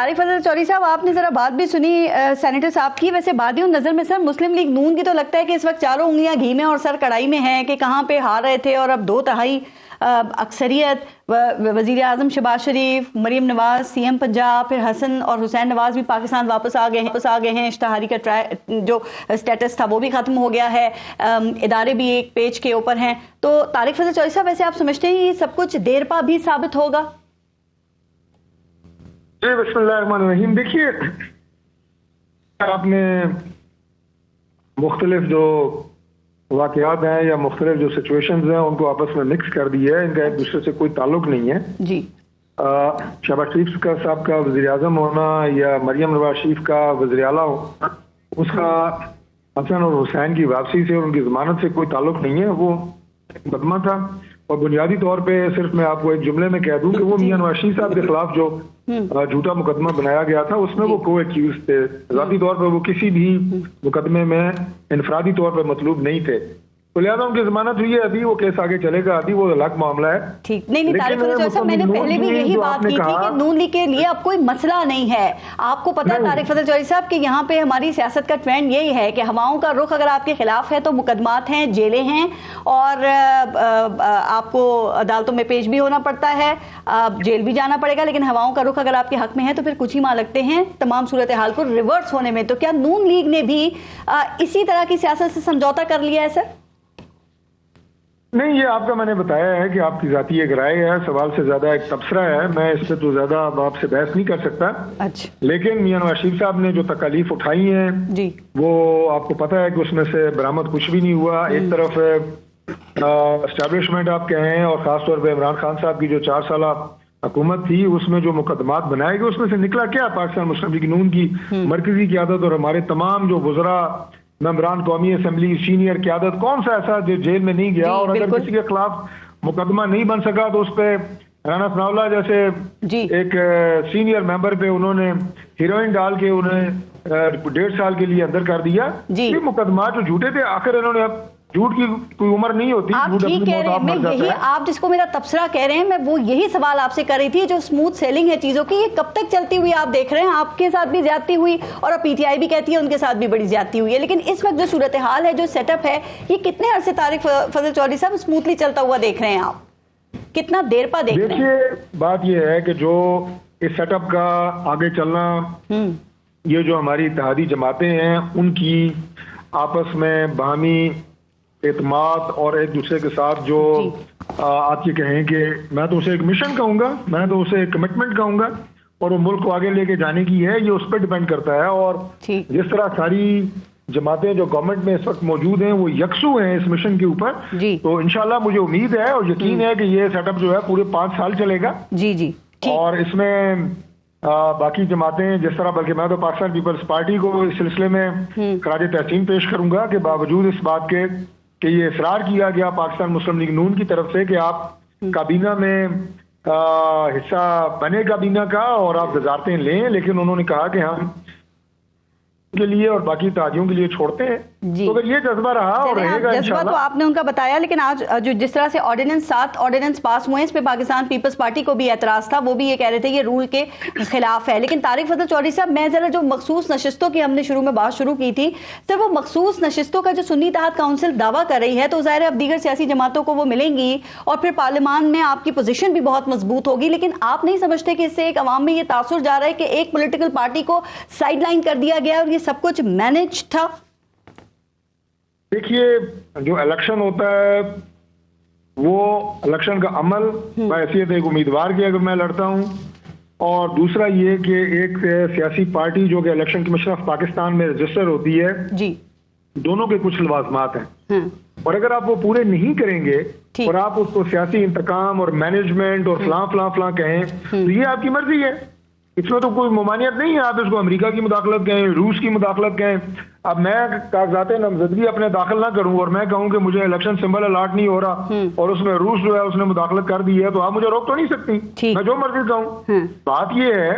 तारिक फजल चौधरी साहब, आपने जरा बात भी सुनी सेनेटर साहब की। वैसे बादियों नजर में सर मुस्लिम लीग नून की तो लगता है कि इस वक्त चारों उंगलियां घी में और सर कढ़ाई में है कि कहां पे हार रहे थे और अब 2/3 अक्सरियत। वजीर आजम शहबाज शरीफ, मरीम नवाज सीएम पंजाब, फिर हसन और हुसैन नवाज भी पाकिस्तान वापस आ गए हैं। इश्तहारी का जो स्टेटस था वो भी खत्म हो गया है। इदारे भी एक पेज के ऊपर हैं। तो तारिक फजल चौधरी साहब, वैसे आप समझते हैं ये सब कुछ देर पा भी साबित होगा? जी बिस्मिल्लाहिर्रहमानिर्रहीम। देखिए, आपने मुख्तलिफ जो वाकयात हैं या मुख्तलिफ जो सिचुएशंस हैं उनको आपस में मिक्स कर दिया है। इनका एक दूसरे से कोई ताल्लुक नहीं है जी। शहबाज शरीफ का साहब का वज़ीर आज़म होना या मरियम नवाज शरीफ का वज़ीर आला होना, उसका हसन और हुसैन की वापसी से और उनकी जमानत से कोई ताल्लुक नहीं है। वो मुकदमा था और बुनियादी तौर पे सिर्फ मैं आपको एक जुमले में कह दूं कि वो मियां नवाज शरीफ साहब के खिलाफ जो झूठा मुकदमा बनाया गया था उसमें वो को एक्यूज थे। ज़ाती तौर पर वो किसी भी मुकदमे में इनफरादी तौर पर मतलूब नहीं थे। तो लिहाजा उनकी जमानत हुई है, अभी वो केस आगे चलेगा, अभी वो अलग मामला है। ठीक, नहीं तारिक फजल चौधरी साहब, मैंने पहले भी यही बात की थी कि नून लीग के लिए अब कोई मसला नहीं है। आपको पता है तारिक फजल चौधरी साहब कि यहाँ पे हमारी सियासत का ट्रेंड यही है कि हवाओं का रुख अगर आपके खिलाफ है तो मुकदमात हैं, जेलें हैं और आपको अदालतों में पेश भी होना पड़ता है, जेल भी जाना पड़ेगा। लेकिन हवाओं का रुख अगर आपके हक में है तो फिर कुछ ही माह लगते हैं तमाम सूरत हाल को रिवर्स होने में। तो क्या नून लीग ने भी इसी तरह की सियासत से समझौता कर लिया है सर? नहीं, ये आपका मैंने बताया है कि आपकी जाती एक राय है, सवाल से ज्यादा एक तबसरा है। मैं इस पर तो ज्यादा आपसे बहस नहीं कर सकता। अच्छा। लेकिन मियां नवाज शरीफ साहब ने जो तकालीफ उठाई हैं जी, वो आपको पता है कि उसमें से बरामद कुछ भी नहीं हुआ। एक तरफ एस्टैब्लिशमेंट आप कहें और खासतौर पर इमरान खान साहब की जो 4 साल हुकूमत थी उसमें जो मुकदमात बनाए गए उसमें से निकला क्या? पाकिस्तान मुस्लिम लीग नून की मरकजी क़यादत और हमारे तमाम जो वज़रा, मेंबरान कौमी असम्बली, सीनियर क़यादत, कौन सा ऐसा जो जेल में नहीं गया? और अगर किसी के खिलाफ मुकदमा नहीं बन सका तो उस पर राना सनाउल्लाह जैसे एक सीनियर मेंबर पे उन्होंने हीरोइन डाल के उन्हें 1.5 साल के लिए अंदर कर दिया। ये मुकदमा जो झूठे थे, आखिर इन्होंने अब झूठ की कोई उम्र नहीं होती। आप ठीक कह रहे हैं, मैं यही आप जिसको मेरा तबसरा कह रहे हैं, मैं वो यही सवाल आपसे कर रही थी। जो स्मूथ सेलिंग है चीजों की, ये कब तक चलती हुई आप देख रहे हैं? आपके साथ भी ज्यादती हुई और अब पीटीआई भी कहती है उनके साथ भी बड़ी ज्यादती हुई है। लेकिन इस वक्त जो सूरत हाल है, जो सेटअप है, ये कितने अरसे तारिक फजल चौधरी साहब स्मूथली चलता हुआ देख रहे हैं आप? कितना देर पा देख रहे हैं? देखिए, बात यह है कि जो इस सेटअप का आगे चलना, ये जो हमारी इत्तेहादी जमातें हैं उनकी आपस में बाहमी एतमाद और एक दूसरे के साथ जो आप ये कहें कि मैं तो उसे एक मिशन कहूंगा, मैं तो उसे एक कमिटमेंट कहूंगा और वो मुल्क को आगे लेके जाने की है, ये उस पर डिपेंड करता है। और जिस तरह सारी जमातें जो गवर्नमेंट में इस वक्त मौजूद हैं वो यकसू हैं इस मिशन के ऊपर, तो इंशाल्लाह मुझे उम्मीद है और यकीन है कि ये सेटअप जो है पूरे 5 साल चलेगा। जी। और इसमें बाकी जमातें जिस तरह, बल्कि मैं तो पाकिस्तान पीपल्स पार्टी को इस सिलसिले में खराज तहसीन पेश करूंगा कि बावजूद इस बात के कि ये इसरार किया गया पाकिस्तान मुस्लिम लीग नून की तरफ से कि आप काबीना में हिस्सा बने काबीना का और आप वजारतें लें, लेकिन उन्होंने कहा कि हम के लिए और बाकी ताजियों के लिए छोड़ते हैं। तो अगर ये जज्बा रहा और रहेगा जज्बा तो आपने उनका बताया, लेकिन आज जो जिस तरह से ऑर्डिनेंस 7 ऑर्डिनेंस पास हुए हैं, इस पे पाकिस्तान पीपल्स पार्टी को भी एतराज था। वो भी ये कह रहे थे ये रूल के खिलाफ है। लेकिन तारिक फजल चौधरी साहब, मैं जरा जो मखसूस नशिस्तों की हमने शुरू में बात शुरू की थी, सर वो मखसूस नशिस्तों का जो सुन्नी इत्तेहाद काउंसिल दावा कर रही है, तो जाहिर है अब दीगर सियासी जमातों को वो मिलेंगी और फिर पार्लियामान में आपकी पोजीशन भी बहुत मजबूत होगी। लेकिन आप नहीं समझते कि इससे एक अवाम में ये तासुर जा रहा है कि एक पोलिटिकल पार्टी को साइडलाइन कर दिया गया और ये सब कुछ मैनेज था? देखिए, जो इलेक्शन होता है वो इलेक्शन का अमल हैसियत एक उम्मीदवार की अगर मैं लड़ता हूं, और दूसरा ये कि एक सियासी पार्टी जो कि इलेक्शन कमीशन ऑफ पाकिस्तान में रजिस्टर होती है जी, दोनों के कुछ लवाजमात हैं। और अगर आप वो पूरे नहीं करेंगे और आप उसको सियासी इंतकाम और मैनेजमेंट और फलां फलां फलां कहें तो ये आपकी मर्जी है, इसमें तो कोई ममानियत नहीं है। आप इसको अमेरिका की मुदाखलत कहें, रूस की मुदाखलत कहें। अब मैं कागजात नामजदगी अपने दाखिल ना करूं और मैं कहूं कि मुझे इलेक्शन सिंबल अलॉट नहीं हो रहा और उसमें रूस जो है उसने मुदाखलत कर दी है, तो आप मुझे रोक तो नहीं सकती, मैं जो मर्जी कहूं। बात यह है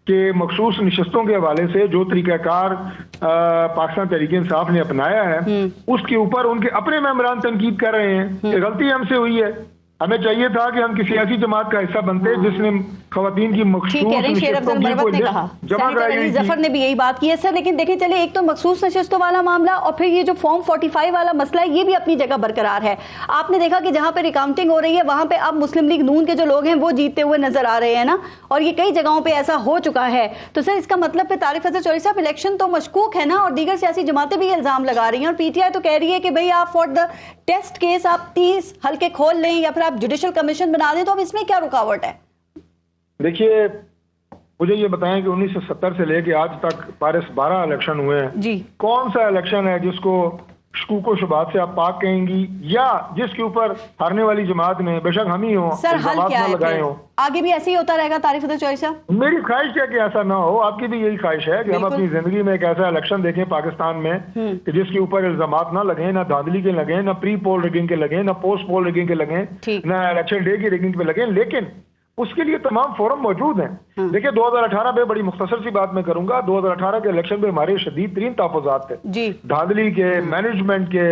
कि मखसूस नशिस्तों के हवाले से जो तरीकाकार पाकिस्तान तहरीक इंसाफ ने अपनाया है उसके ऊपर उनके अपने मेंबरान तनकीद कर रहे हैं कि गलती हमसे हुई है, हमें चाहिए था कि हम किसी ऐसी जमात का हिस्सा बनते जिसने खवातीन की ठीक कह रहे हैं शेर अफजल मरवत ने कहा, सेनेटर अली जफर ने भी यही बात की है सर। लेकिन देखिए चलिए, एक तो मखसूस नशिस्तों वाला मामला और फिर ये जो फॉर्म 45 वाला मसला है, ये भी अपनी जगह बरकरार है। आपने देखा कि जहां पे रिकाउंटिंग हो रही है वहां पे अब मुस्लिम लीग नून के जो लोग हैं वो जीतते हुए नजर आ रहे हैं ना, और ये कई जगहों पर ऐसा हो चुका है। तो सर इसका मतलब फिर तारिक फजल चौधरी साहब इलेक्शन तो मशकूक है ना, और दीगर सियासी जमातें भी इल्जाम लगा रही हैं, और पीटीआई तो कह रही है कि भाई आप फॉर द टेस्ट केस आप 30 हल्के खोल लें या फिर आप जुडिशियल कमीशन बना दें, तो अब इसमें क्या रुकावट है? देखिए, मुझे ये बताएं कि 1970 से लेके आज तक पारिस 12 इलेक्शन हुए हैं जी। कौन सा इलेक्शन है जिसको शकूको शुबात से आप पाक कहेंगी, या जिसके ऊपर हारने वाली जमात ने, बेशक हम ही हो, सर हल क्या है लगाए हो? आगे भी ऐसे ही होता रहेगा तारिक फजल चौधरी साहब? मेरी ख्वाहिश है कि ऐसा ना हो, आपकी भी यही ख्वाहिश है कि हम अपनी जिंदगी में एक ऐसा इलेक्शन देखें पाकिस्तान में कि जिसके ऊपर इल्जामात ना लगे, ना धांधली के लगे, ना प्री पोल रिगिंग के लगे, ना पोस्ट पोल रिगिंग के लगे, ना इलेक्शन डे की रिगिंग पे लगे, लेकिन उसके लिए तमाम फोरम मौजूद हैं। देखिए 2018 में, बड़ी मुख्तसर सी बात मैं करूंगा, 2018 के इलेक्शन में हमारे शदीद तरीन तहफ़्फ़ुज़ात थे, धांधली के, मैनेजमेंट के,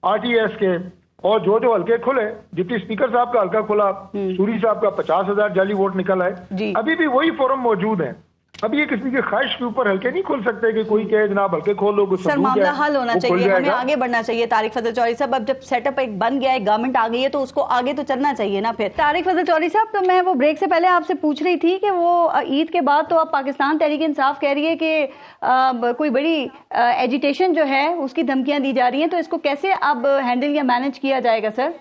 आरटीएस के, और जो हल्के खुले, डिप्टी स्पीकर साहब का हल्का खुला, सूरी साहब का 50,000 जाली वोट निकल आए, अभी भी वही फोरम मौजूद है। अभी ये किसी की ख्वाहिश के ऊपर हल्के नहीं खोल सकते कि कोई कहे जनाब हल्के खोल लो, सर मामला हल होना चाहिए, हमें आगे बढ़ना चाहिए। तारिक फजल चौधरी साहब, अब जब सेटअप एक बन गया है, गवर्नमेंट आ गई है, तो उसको आगे तो चलना चाहिए ना फिर। तारिक फजल चौधरी साहब, तो मैं वो ब्रेक से पहले आपसे पूछ रही थी कि वो ईद के बाद तो अब पाकिस्तान तहरीक इंसाफ कह रही है कि कोई बड़ी एजिटेशन जो है उसकी धमकियां दी जा रही हैं, तो इसको कैसे अब हैंडल या मैनेज किया जाएगा सर?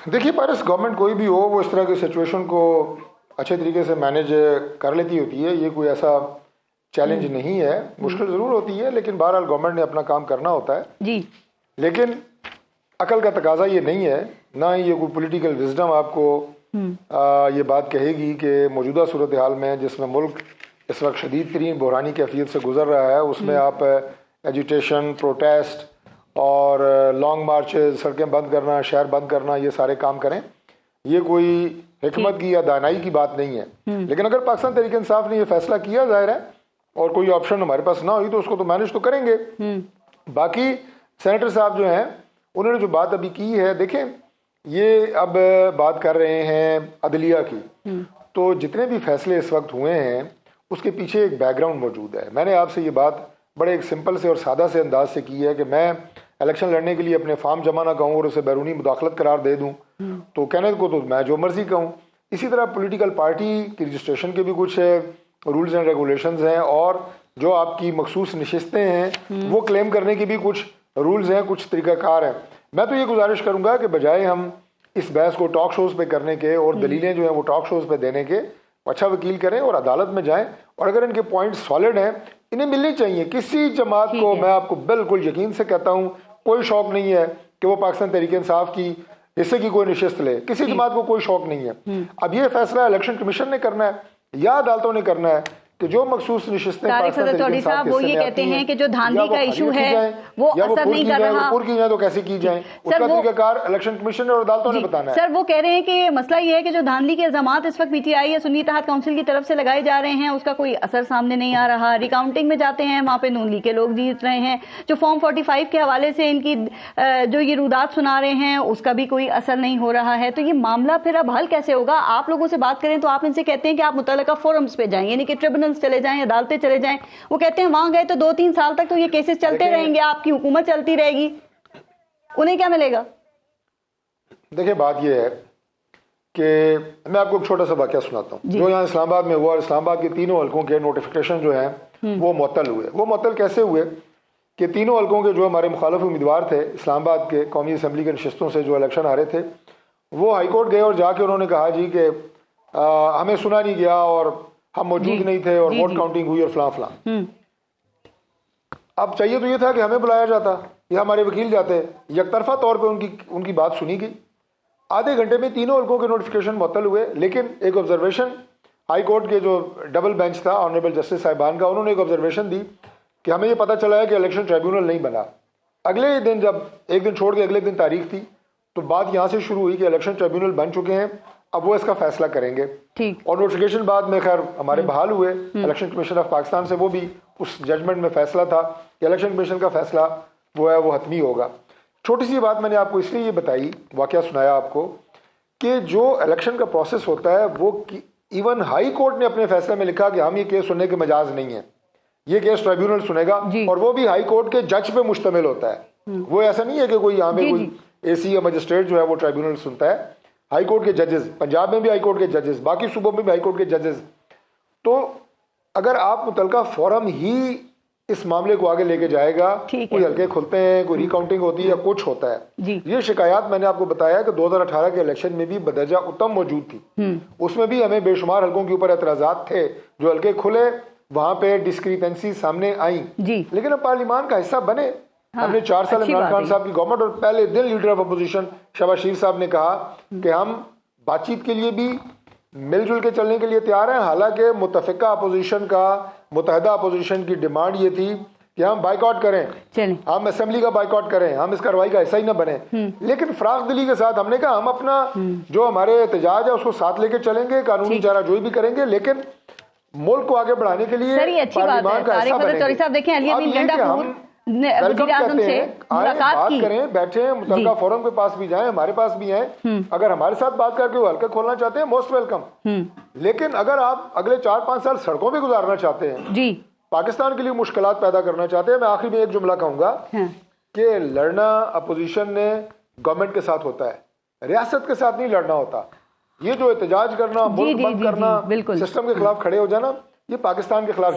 देखिए, पारिस गवर्नमेंट कोई भी हो, वो इस तरह की सिचुएशन को अच्छे तरीके से मैनेज कर लेती होती है। ये कोई ऐसा चैलेंज नहीं है, मुश्किल जरूर होती है, लेकिन बहरहाल गवर्नमेंट ने अपना काम करना होता है जी। लेकिन अकल का तकाजा ये नहीं है, ना ही ये कोई पॉलिटिकल विजडम आपको ये बात कहेगी कि मौजूदा सूरत हाल में जिसमें मुल्क इस वक्त शदीद तरीन बहरानी कैफियत से गुजर रहा है, उसमें आप एजिटेशन, प्रोटेस्ट और लॉन्ग मार्चेस, सड़कें बंद करना, शहर बंद करना, ये सारे काम करें। ये कोई हिकमत की या दानाई की बात नहीं है। लेकिन अगर पाकिस्तान तहरीक इंसाफ ने यह फैसला किया, जाहिर है, और कोई ऑप्शन हमारे पास ना हुई तो उसको तो मैनेज तो करेंगे। बाकी सेनेटर साहब जो हैं, उन्होंने जो बात अभी की है, देखें ये अब बात कर रहे हैं अदलिया की, तो जितने भी फैसले इस वक्त हुए हैं उसके पीछे एक बैकग्राउंड मौजूद है। मैंने आपसे ये बात बड़े एक सिंपल से और सादा से अंदाज से की है कि मैं इलेक्शन लड़ने के लिए अपने फार्म जमा ना कहूँ और उसे बैरूनी मुदाखलत करार दे दूँ, तो कहने को तो मैं जो मर्जी कहूँ। इसी तरह पॉलिटिकल पार्टी की रजिस्ट्रेशन के भी कुछ रूल्स एंड रेगुलेशंस हैं, और जो आपकी मखसूस नशिस्तें हैं वो क्लेम करने के भी कुछ रूल्स हैं, कुछ तरीक़ाकार हैं। मैं तो ये गुजारिश करूंगा कि बजाय हम इस बहस को टॉक शोज पे करने के और दलीलें जो हैं वो टॉक शोज पे देने के, अच्छा वकील करें और अदालत में जाएं, और अगर इनके पॉइंट सॉलिड हैं इन्हें मिलनी चाहिए। किसी जमात को, मैं आपको बिल्कुल यकीन से कहता हूँ, कोई शौक नहीं है कि वो पाकिस्तान तहरीक इंसाफ की हिस्से की कोई नशिस्त ले, किसी जमात को कोई शौक नहीं है। अब ये फैसला इलेक्शन कमीशन ने करना है या अदालतों ने करना है कि जो मखसूस नशिस्तें तारिक फजल चौधरी साहब वो ये कहते हैं कि जो धांधली का इशू है वो असर नहीं कर रहा, पूरी की जाए तो कैसे की जाए, उसका तरीकाकार इलेक्शन कमीशन और अदालतों ने बताना है। सर वो कह रहे हैं कि मसला ये है कि जो धांधली के इल्जामात इस वक्त पीटीआई या सुन्नी इत्तेहाद काउंसिल की तरफ से लगाए जा रहे हैं उसका कोई असर सामने नहीं आ रहा। रिकाउंटिंग में जाते हैं, वहाँ पे नून लीग के लोग जीत रहे हैं। जो फॉर्म 45 के हवाले से इनकी जो ये रुदात सुना रहे हैं उसका भी कोई असर नहीं हो रहा है। तो ये मामला फिर अब हल कैसे होगा? आप लोगों से बात करें तो आप इनसे कहते हैं कि आप मुतल्लिका फोरम्स पे जाएं, यानी कि ट्रिब्यूनल्स चले जाएं, अदालतें चले जाएं। वो कहते हैं वहां गए तो 2-3 साल तक तो ये केसेस चलते रहेंगे, आपकी हुकूमत चलती रहेगी, उन्हें क्या मिलेगा? देखिए बात ये है कि मैं आपको एक छोटा सा वाकया सुनाता हूँ जो यहाँ इस्लामाबाद में हुआ। इस्लामाबाद के तीनों हल्कों के नोटिफिकेशन जो हैं वो मुअत्तल हुए। वो मुअत्तल कैसे हुए कि तीनों हल्कों के जो हमारे मुखालिफ उम्मीदवार थे इस्लामाबाद के कौमी असम्बली के नशिस्तों से जो इलेक्शन आ रहे थे, वो हाईकोर्ट गए और जाके उन्होंने कहा जी कि हमें सुना नहीं गया और हम मौजूद नहीं थे और वोट काउंटिंग हुई और फलां फलां। अब चाहिए तो ये था कि हमें बुलाया जाता या हमारे वकील जाते, यकतरफा तौर पे उनकी बात सुनी गई। आधे घंटे में तीनों हल्कों के नोटिफिकेशन मुअत्तल हुए। लेकिन एक ऑब्जर्वेशन हाई कोर्ट के जो डबल बेंच था ऑनरेबल जस्टिस साहिबान का, उन्होंने एक ऑब्जर्वेशन दी कि हमें ये पता चला है कि इलेक्शन ट्रिब्यूनल नहीं बना। अगले दिन, जब एक दिन छोड़ के अगले दिन तारीख थी, तो बात यहाँ से शुरू हुई कि इलेक्शन ट्रिब्यूनल बन चुके हैं, अब वो इसका फैसला करेंगे। और नोटिफिकेशन बाद में खैर हमारे बहाल हुए इलेक्शन कमीशन ऑफ पाकिस्तान से, वो भी उस जजमेंट में फैसला था कि इलेक्शन कमीशन का फैसला वो है वो हतमी होगा। छोटी सी बात मैंने आपको इसलिए ये बताई, वाकया सुनाया आपको, कि जो इलेक्शन का प्रोसेस होता है वो इवन हाई कोर्ट ने अपने फैसले में लिखा कि हम ये केस सुनने के मजाज नहीं है, ये केस ट्राइब्यूनल सुनेगा, और वो भी हाई कोर्ट के जज पे मुश्तमिल होता है। वो ऐसा नहीं है कि कोई यहाँ पे कोई एसी या मजिस्ट्रेट जो है वो ट्राइब्यूनल सुनता है। हाई कोर्ट के जजेस, पंजाब में भी हाई कोर्ट के जजेस, बाकी सूबों में भी हाई कोर्ट के जजेस। तो अगर आप मुतलका फोरम ही इस मामले को आगे लेके जाएगा, कोई हल्के खुलते हैं, कोई रिकाउंटिंग होती है या कुछ होता है। ये शिकायत मैंने आपको बताया कि 2018 के इलेक्शन में भी बदरजा उत्तम मौजूद थी, उसमें भी हमें बेशुमार हल्कों के ऊपर एतराजात थे, जो हल्के खुले वहां पे डिस्क्रिपेंसी सामने आई, लेकिन अब पार्लियामान का हिस्सा बने। हमने 4 साल इमरान खान साहब की गवर्नमेंट, और पहले दिन लीडर ऑफ अपोजिशन शहबाज शरीफ साहब ने कहा कि हम बातचीत के लिए भी मिलजुल के चलने के लिए तैयार हैं। हालांकि मुतफिका अपोजिशन का, मुतहदा अपोजिशन की डिमांड ये थी कि हम बाइकआउट करें, हम असेंबली का बाइकआउट करें, हम इस कार्रवाई का हिस्सा ही ना बने। लेकिन फराख दिली के साथ हमने कहा हम अपना जो हमारे एहतजाज है उसको साथ लेके चलेंगे, कानूनी चाराजोई भी करेंगे, लेकिन मुल्क को आगे बढ़ाने के लिए पार्लियामान का हिस्सा बनेंगे। वेलकम कहते हैं, आए बात करें, बैठे, मुतलका फोरम के पास भी जाएं, हमारे पास भी हैं। अगर हमारे साथ बात करके वो हल्का खोलना चाहते हैं, मोस्ट वेलकम। लेकिन अगर आप अगले 4-5 साल सड़कों पे गुजारना चाहते हैं, पाकिस्तान के लिए मुश्किलात पैदा करना चाहते हैं, मैं आखिर में एक जुमला कहूंगा कि लड़ना अपोजिशन ने गवर्नमेंट के साथ होता है, रियासत के साथ नहीं लड़ना होता। ये जो एहतजाज करना, मुल्क बंद करना, सिस्टम के खिलाफ खड़े हो जाना, ये पाकिस्तान के खिलाफ